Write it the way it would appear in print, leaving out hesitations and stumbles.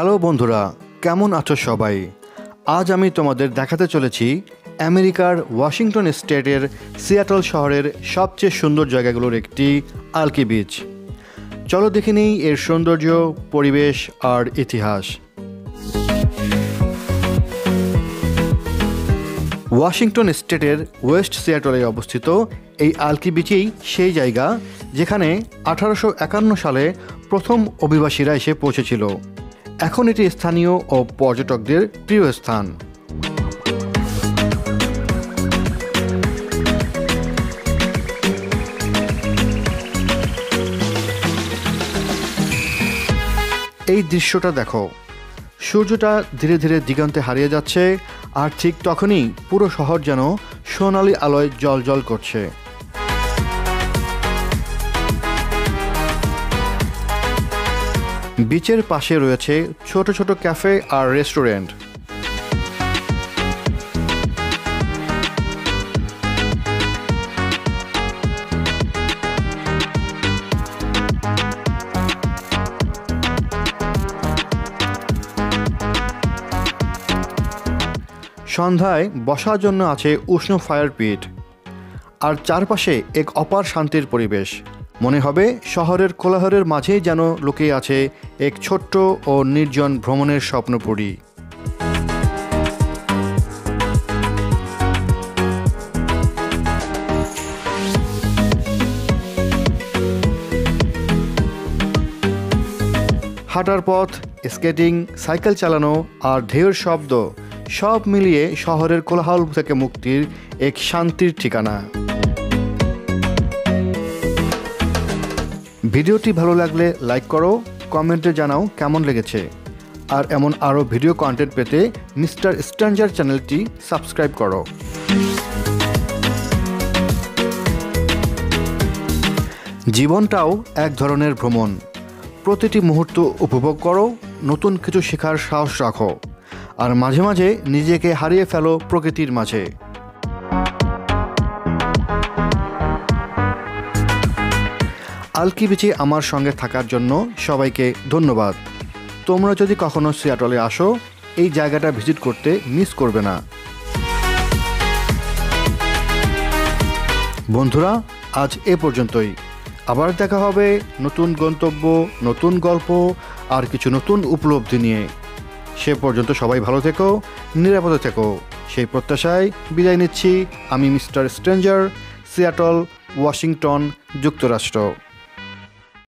Hello বন্ধুরা, কেমন আছো সবাই? আজ আমি তোমাদের দেখাতে চলেছি আমেরিকার ওয়াশিংটন স্টেটের সিয়াটল শহরের সবচেয়ে সুন্দর জায়গাগুলোর একটি আলকি বিচ। চলো দেখে নিই এর সৌন্দর্য, পরিবেশ আর ইতিহাস। ওয়াশিংটন স্টেটের ওয়েস্ট সিয়াটলে অবস্থিত এই আলকি বিচেই সেই জায়গা যেখানে 1851 সালে প্রথম অভিবাসীরা এসে পৌঁছেছিল। এখন এটি স্থানীয় ও পর্যটকদের প্রিয় স্থান। এই দৃশ্যটা দেখো, সূর্যটা ধীরে ধীরে দিগন্তে হারিয়ে যাচ্ছে, আর ঠিক তখনই পুরো শহর যেন সোনালি আলোয় জ্বলজ্বল করছে। বিচের পাশে রয়েছে ছোট ছোট ক্যাফে আর রেস্টুরেন্ট। সন্ধ্যায় বসার জন্য আছে উষ্ণ ফায়ার পিট, আর চারপাশে এক অপার শান্তির পরিবেশ। মনে হবে শহরের কোলাহলের মাঝেই যেন লুকিয়ে আছে এক ছোট্ট ও নির্জন ভ্রমণের স্বপ্নপুরী। হাঁটার পথ, স্কেটিং, সাইকেল চালানো আর ঢেউয়ের শব্দ সব মিলিয়ে শহরের কোলাহল থেকে মুক্তির এক শান্তির ঠিকানা। ভিডিওটি ভালো লাগলে লাইক করো, কমেন্টে জানাও কেমন লেগেছে। আর এমন আরও ভিডিও কন্টেন্ট পেতে মিস্টার স্ট্রেঞ্জার চ্যানেলটি সাবস্ক্রাইব করো। জীবনটাও এক ধরনের ভ্রমণ। প্রতিটি মুহূর্ত উপভোগ করো, নতুন কিছু শেখার সাহস রাখো, আর মাঝে মাঝে নিজেকে হারিয়ে ফেলো প্রকৃতির মাঝে। আলকি বিচে আমার সঙ্গে থাকার জন্য সবাইকে ধন্যবাদ। তোমরা যদি কখনো সিয়াটলে আসো, এই জায়গাটা ভিজিট করতে মিস করবে না। বন্ধুরা, আজ এ পর্যন্তই। আবার দেখা হবে নতুন গন্তব্য, নতুন গল্প আর কিছু নতুন উপলব্ধি নিয়ে। সে পর্যন্ত সবাই ভালো থেকো, নিরাপদে থেকো, সেই প্রত্যাশায় বিদায় নিচ্ছি। আমি মিস্টার স্ট্রেঞ্জার, সিয়াটল, ওয়াশিংটন, যুক্তরাষ্ট্র।